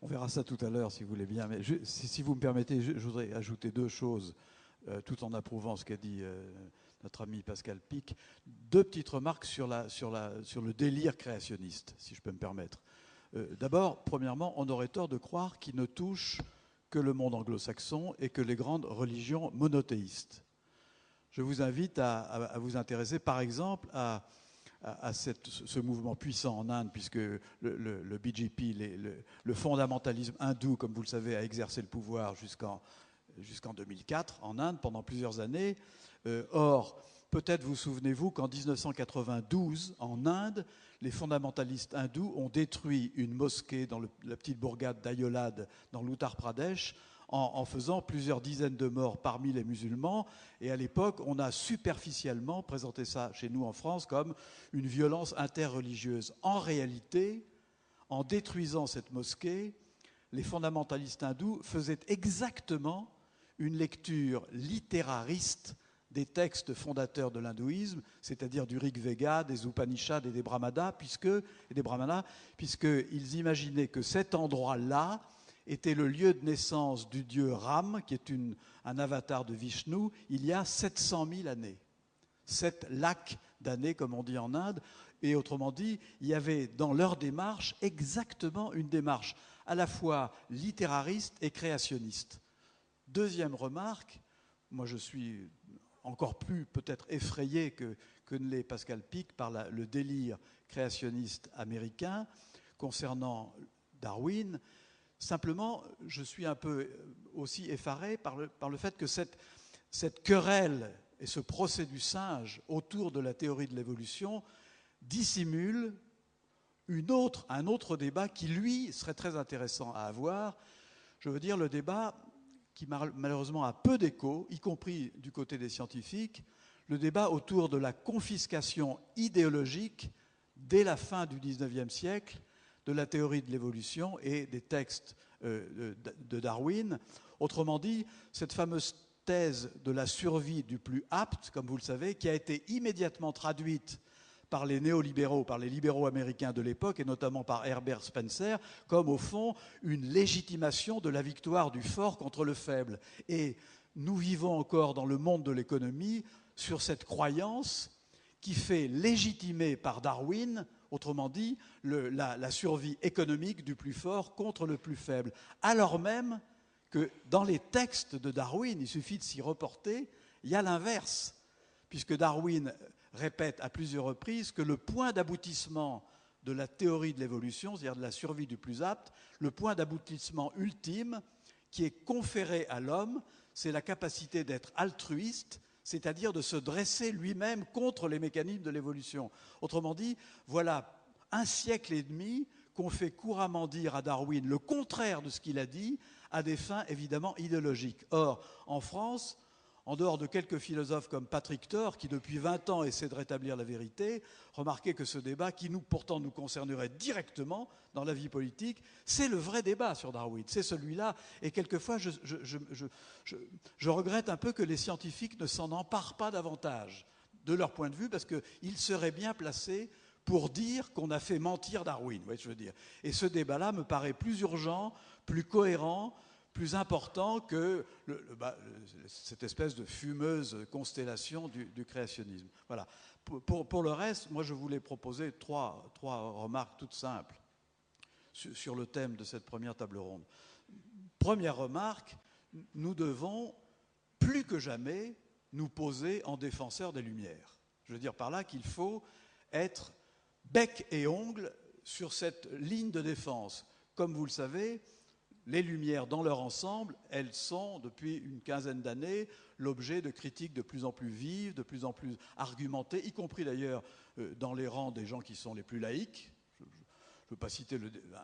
On verra ça tout à l'heure, si vous voulez bien. Mais si vous me permettez, je voudrais ajouter deux choses, tout en approuvant ce qu'a dit notre ami Pascal Pic. Deux petites remarques sur le délire créationniste, si je peux me permettre. D'abord, premièrement, on aurait tort de croire qu'il ne touche que le monde anglo-saxon et que les grandes religions monothéistes. Je vous invite à vous intéresser, par exemple, à ce mouvement puissant en Inde, puisque le BJP, le fondamentalisme hindou, comme vous le savez, a exercé le pouvoir jusqu'en 2004 en Inde, pendant plusieurs années. Or, peut-être vous souvenez-vous qu'en 1992, en Inde, les fondamentalistes hindous ont détruit une mosquée dans la petite bourgade d'Ayolad, dans l'Uttar Pradesh, en faisant plusieurs dizaines de morts parmi les musulmans. Et à l'époque, on a superficiellement présenté ça chez nous en France comme une violence interreligieuse. En réalité, en détruisant cette mosquée, les fondamentalistes hindous faisaient exactement une lecture littérariste des textes fondateurs de l'hindouisme, c'est-à-dire du Rig Veda, des Upanishads et des Brahmanas, puisqu'ils imaginaient que cet endroit-là était le lieu de naissance du dieu Ram, qui est un avatar de Vishnu, il y a 700 000 années. 7 lakhs d'années, comme on dit en Inde. Et autrement dit, il y avait dans leur démarche exactement une démarche à la fois littérariste et créationniste. Deuxième remarque, moi je suis encore plus peut-être effrayé que ne l'est Pascal Pic par le délire créationniste américain concernant Darwin. Simplement, je suis un peu aussi effaré par le fait que cette querelle et ce procès du singe autour de la théorie de l'évolution dissimule un autre débat qui, lui, serait très intéressant à avoir. Je veux dire, le débat qui malheureusement a peu d'écho, y compris du côté des scientifiques, le débat autour de la confiscation idéologique, dès la fin du XIXe siècle, de la théorie de l'évolution et des textes de Darwin. Autrement dit, cette fameuse thèse de la survie du plus apte, comme vous le savez, qui a été immédiatement traduite par les néolibéraux, par les libéraux américains de l'époque, et notamment par Herbert Spencer, comme au fond une légitimation de la victoire du fort contre le faible. Et nous vivons encore dans le monde de l'économie sur cette croyance qui fait légitimer par Darwin, autrement dit, la survie économique du plus fort contre le plus faible. Alors même que dans les textes de Darwin, il suffit de s'y reporter, il y a l'inverse, puisque Darwin répète à plusieurs reprises que le point d'aboutissement de la théorie de l'évolution, c'est-à-dire de la survie du plus apte, le point d'aboutissement ultime qui est conféré à l'homme, c'est la capacité d'être altruiste, c'est-à-dire de se dresser lui-même contre les mécanismes de l'évolution. Autrement dit, voilà un siècle et demi qu'on fait couramment dire à Darwin le contraire de ce qu'il a dit, à des fins évidemment idéologiques. Or, en France, en dehors de quelques philosophes comme Patrick Thor, qui depuis 20 ans essaie de rétablir la vérité, remarquez que ce débat, qui pourtant nous concernerait directement dans la vie politique, c'est le vrai débat sur Darwin, c'est celui-là. Et quelquefois, je regrette un peu que les scientifiques ne s'en emparent pas davantage, de leur point de vue, parce qu'ils seraient bien placés pour dire qu'on a fait mentir Darwin. Vous voyez ce que je veux dire. Et ce débat-là me paraît plus urgent, plus cohérent, plus important que cette espèce de fumeuse constellation du créationnisme. Voilà. Pour le reste, moi je voulais proposer trois remarques toutes simples sur le thème de cette première table ronde. Première remarque, nous devons plus que jamais nous poser en défenseurs des Lumières. Je veux dire par là qu'il faut être bec et ongle sur cette ligne de défense. Comme vous le savez, les Lumières, dans leur ensemble, elles sont, depuis une quinzaine d'années, l'objet de critiques de plus en plus vives, de plus en plus argumentées, y compris d'ailleurs dans les rangs des gens qui sont les plus laïcs. Je ne veux pas citer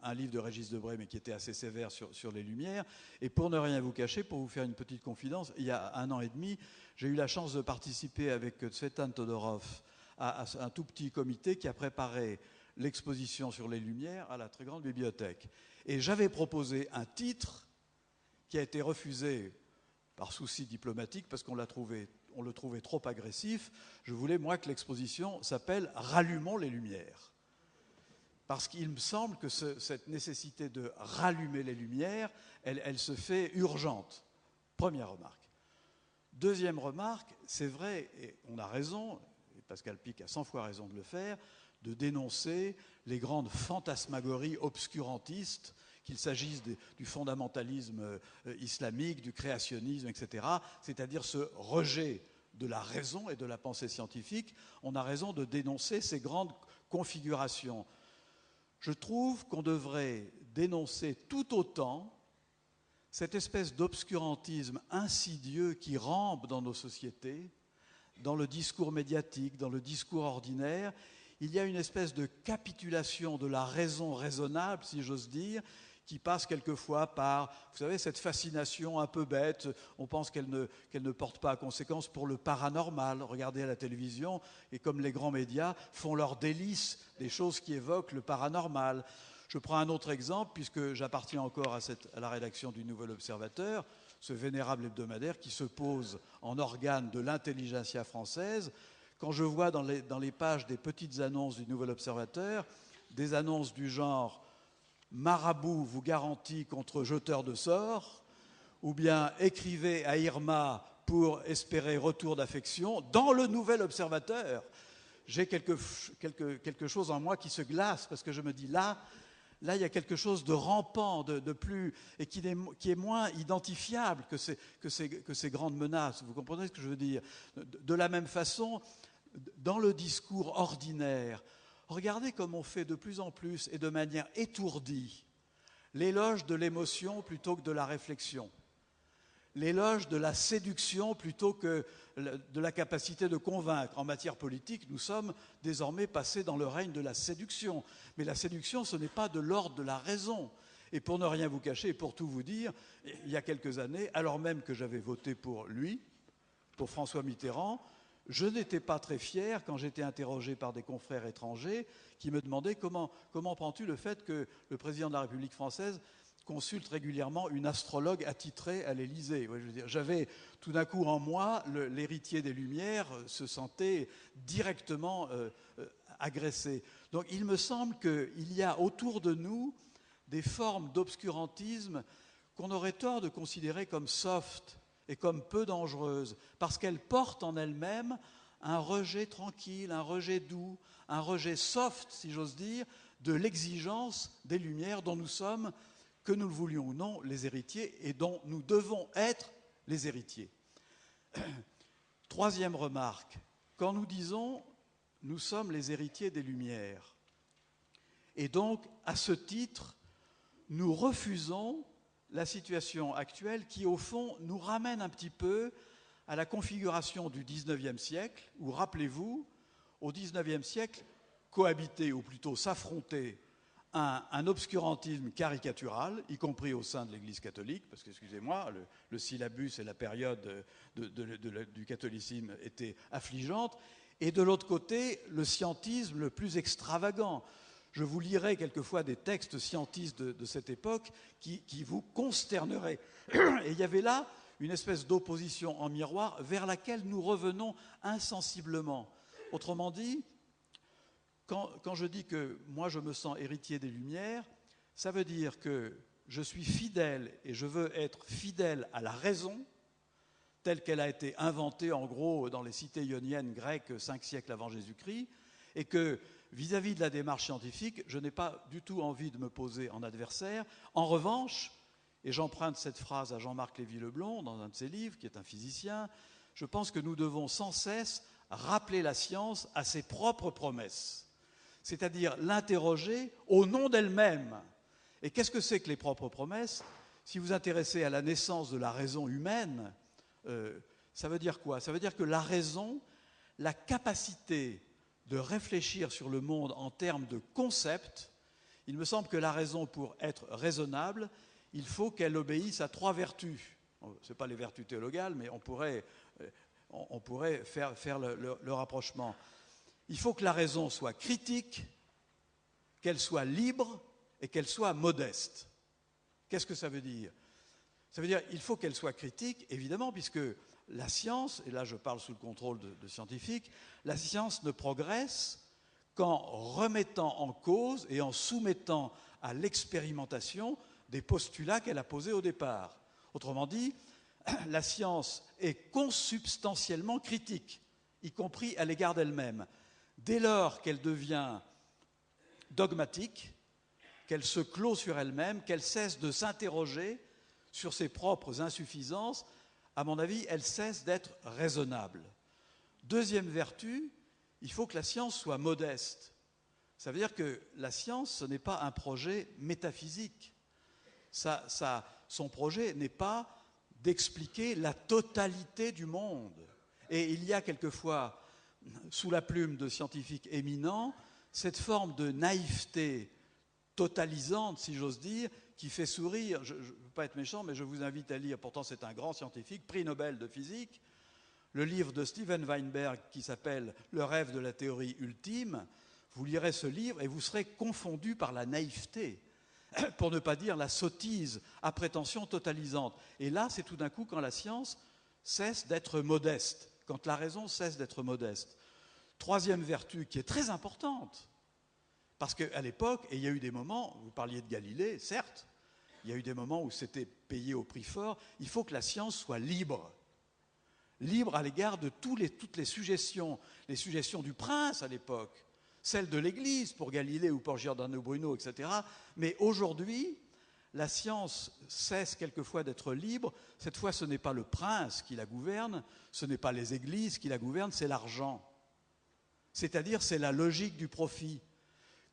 un livre de Régis Debray, mais qui était assez sévère sur les Lumières. Et pour ne rien vous cacher, pour vous faire une petite confidence, il y a 1 an et demi, j'ai eu la chance de participer avec Tsvetan Todorov à un tout petit comité qui a préparé l'exposition sur les Lumières à la très grande bibliothèque. Et j'avais proposé un titre qui a été refusé par souci diplomatique parce qu'on le trouvait trop agressif. Je voulais, moi, que l'exposition s'appelle « Rallumons les Lumières ». Parce qu'il me semble que cette nécessité de rallumer les lumières, elle se fait urgente. Première remarque. Deuxième remarque, c'est vrai, et on a raison, et Pascal Pic a 100 fois raison de le faire, de dénoncer les grandes fantasmagories obscurantistes, qu'il s'agisse du fondamentalisme islamique, du créationnisme, etc., c'est-à-dire ce rejet de la raison et de la pensée scientifique. On a raison de dénoncer ces grandes configurations. Je trouve qu'on devrait dénoncer tout autant cette espèce d'obscurantisme insidieux qui rampe dans nos sociétés, dans le discours médiatique, dans le discours ordinaire. Il y a une espèce de capitulation de la raison raisonnable, si j'ose dire, qui passe quelquefois par, vous savez, cette fascination un peu bête. On pense qu'elle ne porte pas à conséquence pour le paranormal. Regardez à la télévision, et comme les grands médias font leur délice des choses qui évoquent le paranormal. Je prends un autre exemple, puisque j'appartiens encore à la rédaction du Nouvel Observateur, ce vénérable hebdomadaire qui se pose en organe de l'intelligentsia française. Quand je vois dans les pages des petites annonces du Nouvel Observateur, des annonces du genre « Marabout vous garantit contre jeteur de sorts » ou bien « Écrivez à Irma pour espérer retour d'affection », dans le Nouvel Observateur, j'ai quelque chose en moi qui se glace, parce que je me dis là, il y a quelque chose de rampant, de plus, et qui est moins identifiable que ces grandes menaces. Vous comprenez ce que je veux dire? De la même façon, dans le discours ordinaire, regardez comme on fait de plus en plus, et de manière étourdie, l'éloge de l'émotion plutôt que de la réflexion, l'éloge de la séduction plutôt que de la capacité de convaincre. En matière politique, nous sommes désormais passés dans le règne de la séduction. Mais la séduction, ce n'est pas de l'ordre de la raison. Et pour ne rien vous cacher, et pour tout vous dire, il y a quelques années, alors même que j'avais voté pour lui, pour François Mitterrand, je n'étais pas très fier quand j'étais interrogé par des confrères étrangers qui me demandaient comment prends-tu le fait que le président de la République française consulte régulièrement une astrologue attitrée à l'Élysée. J'avais tout d'un coup en moi, l'héritier des Lumières se sentait directement agressé. Donc il me semble qu'il y a autour de nous des formes d'obscurantisme qu'on aurait tort de considérer comme soft et comme peu dangereuses, parce qu'elles portent en elles-mêmes un rejet tranquille, un rejet doux, un rejet soft, si j'ose dire, de l'exigence des Lumières dont nous sommes, que nous le voulions ou non, les héritiers, et dont nous devons être les héritiers. Troisième remarque, quand nous disons « nous sommes les héritiers des Lumières », et donc, à ce titre, nous refusons la situation actuelle qui, au fond, nous ramène un petit peu à la configuration du XIXe siècle, où, rappelez-vous, au XIXe siècle, cohabiter, ou plutôt s'affronter, un obscurantisme caricatural, y compris au sein de l'Église catholique, parce que, excusez-moi, le syllabus et la période du catholicisme étaient affligeantes, et de l'autre côté, le scientisme le plus extravagant. Je vous lirai quelquefois des textes scientistes de cette époque qui vous consterneraient. Et il y avait là une espèce d'opposition en miroir vers laquelle nous revenons insensiblement. Autrement dit, quand je dis que moi je me sens héritier des Lumières, ça veut dire que je suis fidèle et je veux être fidèle à la raison telle qu'elle a été inventée en gros dans les cités ioniennes grecques 5 siècles avant Jésus-Christ, et que vis-à-vis de la démarche scientifique, je n'ai pas du tout envie de me poser en adversaire. En revanche, et j'emprunte cette phrase à Jean-Marc Lévy-Leblond dans un de ses livres, qui est un physicien, je pense que nous devons sans cesse rappeler la science à ses propres promesses, c'est-à-dire l'interroger au nom d'elle-même. Et qu'est-ce que c'est que les propres promesses? Si vous vous intéressez à la naissance de la raison humaine, ça veut dire quoi? Ça veut dire que la raison, la capacité de réfléchir sur le monde en termes de concepts, il me semble que la raison, pour être raisonnable, il faut qu'elle obéisse à 3 vertus. Ce n'est pas les vertus théologales, mais on pourrait faire le rapprochement. Il faut que la raison soit critique, qu'elle soit libre et qu'elle soit modeste. Qu'est-ce que ça veut dire? Ça veut dire qu'il faut qu'elle soit critique, évidemment, puisque la science, et là je parle sous le contrôle de scientifiques, la science ne progresse qu'en remettant en cause et en soumettant à l'expérimentation des postulats qu'elle a posés au départ. Autrement dit, la science est consubstantiellement critique, y compris à l'égard d'elle-même. Dès lors qu'elle devient dogmatique, qu'elle se clôt sur elle-même, qu'elle cesse de s'interroger sur ses propres insuffisances, à mon avis, elle cesse d'être raisonnable. Deuxième vertu, il faut que la science soit modeste. Ça veut dire que la science, ce n'est pas un projet métaphysique. Son projet n'est pas d'expliquer la totalité du monde. Et il y a quelquefois, sous la plume de scientifiques éminents, cette forme de naïveté totalisante, si j'ose dire, qui fait sourire. Je ne veux pas être méchant, mais je vous invite à lire, pourtant c'est un grand scientifique, prix Nobel de physique, le livre de Steven Weinberg qui s'appelle « Le rêve de la théorie ultime ». Vous lirez ce livre et vous serez confondu par la naïveté, pour ne pas dire la sottise à prétention totalisante. Et là, c'est tout d'un coup quand la science cesse d'être modeste, quand la raison cesse d'être modeste. Troisième vertu qui est très importante, parce qu'à l'époque, et il y a eu des moments, vous parliez de Galilée, certes, il y a eu des moments où c'était payé au prix fort, il faut que la science soit libre. Libre à l'égard de toutes les suggestions du prince à l'époque, celles de l'Église pour Galilée ou pour Giordano Bruno, etc. Mais aujourd'hui, la science cesse quelquefois d'être libre. Cette fois, ce n'est pas le prince qui la gouverne, ce n'est pas les églises qui la gouvernent, c'est l'argent. C'est-à-dire, c'est la logique du profit.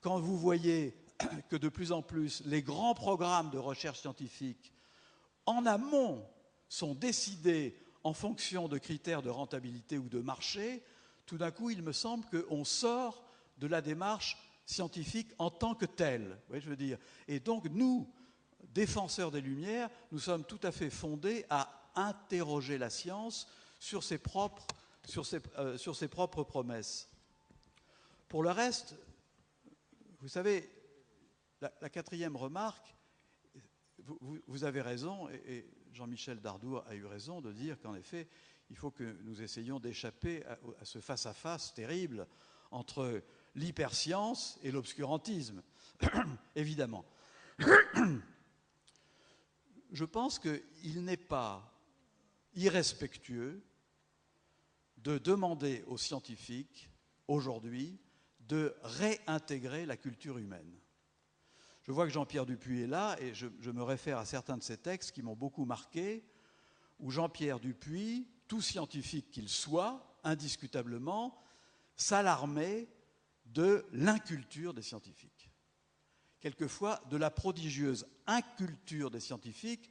Quand vous voyez que de plus en plus les grands programmes de recherche scientifique en amont sont décidés en fonction de critères de rentabilité ou de marché, tout d'un coup, il me semble qu'on sort de la démarche scientifique en tant que telle. Vous voyez, je veux dire. Et donc, nous, défenseurs des Lumières, nous sommes tout à fait fondés à interroger la science sur ses propres promesses. Pour le reste, vous savez, la quatrième remarque, vous avez raison, et Jean-Michel Dardour a eu raison de dire qu'en effet, il faut que nous essayions d'échapper à ce face-à-face terrible entre l'hyperscience et l'obscurantisme, évidemment. Je pense qu'il n'est pas irrespectueux de demander aux scientifiques, aujourd'hui, de réintégrer la culture humaine. Je vois que Jean-Pierre Dupuy est là, et je me réfère à certains de ses textes qui m'ont beaucoup marqué, où Jean-Pierre Dupuy, tout scientifique qu'il soit, indiscutablement, s'alarmait de l'inculture des scientifiques. Quelquefois, de la prodigieuse inculture des scientifiques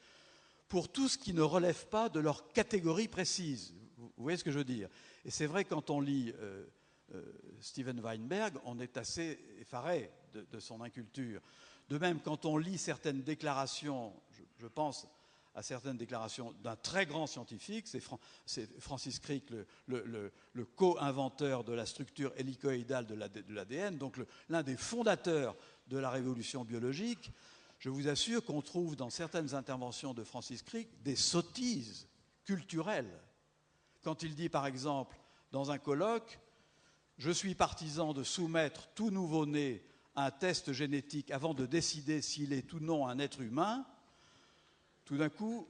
pour tout ce qui ne relève pas de leur catégorie précise. Vous voyez ce que je veux dire? Et c'est vrai, quand on lit Steven Weinberg, on est assez effaré de son inculture. De même, quand on lit certaines déclarations, je pense à certaines déclarations d'un très grand scientifique, c'est Francis Crick, le co-inventeur de la structure hélicoïdale de l'ADN, donc l'un des fondateurs de la révolution biologique. Je vous assure qu'on trouve dans certaines interventions de Francis Crick des sottises culturelles. Quand il dit, par exemple, dans un colloque, « Je suis partisan de soumettre tout nouveau-né à un test génétique avant de décider s'il est ou non un être humain », tout d'un coup,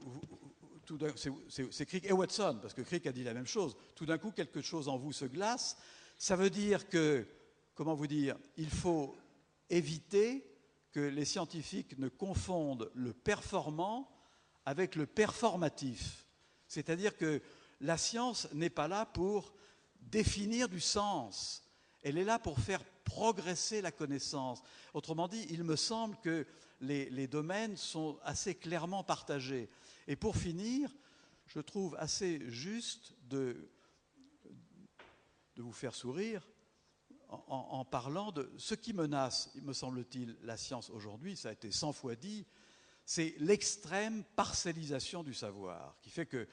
c'est Crick et Watson, parce que Crick a dit la même chose, tout d'un coup, quelque chose en vous se glace. Ça veut dire que, comment vous dire, il faut éviter que les scientifiques ne confondent le performant avec le performatif. C'est-à-dire que la science n'est pas là pour définir du sens, elle est là pour faire progresser la connaissance. Autrement dit, il me semble que les domaines sont assez clairement partagés. Et pour finir, je trouve assez juste de vous faire sourire en parlant de ce qui menace, me semble-t-il, la science aujourd'hui, ça a été 100 fois dit, c'est l'extrême parcellisation du savoir, qui fait que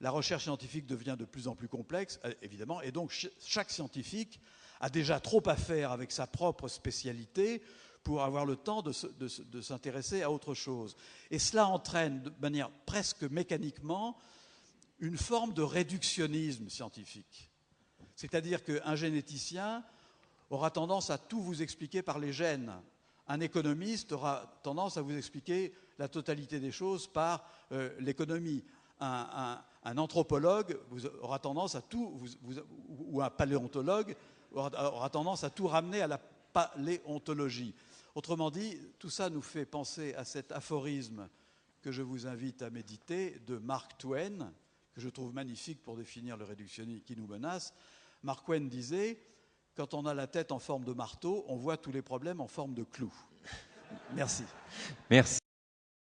la recherche scientifique devient de plus en plus complexe, évidemment, et donc chaque scientifique a déjà trop à faire avec sa propre spécialité pour avoir le temps de s'intéresser à autre chose. Et cela entraîne de manière presque mécaniquement une forme de réductionnisme scientifique. C'est-à-dire qu'un généticien, aura tendance à tout vous expliquer par les gènes. Un économiste aura tendance à vous expliquer la totalité des choses par l'économie. Un anthropologue aura tendance à tout, ou un paléontologue aura tendance à tout ramener à la paléontologie. Autrement dit, tout ça nous fait penser à cet aphorisme que je vous invite à méditer de Mark Twain, que je trouve magnifique pour définir le réductionnisme qui nous menace. Mark Twain disait « Quand on a la tête en forme de marteau, on voit tous les problèmes en forme de clou ». Merci. Merci.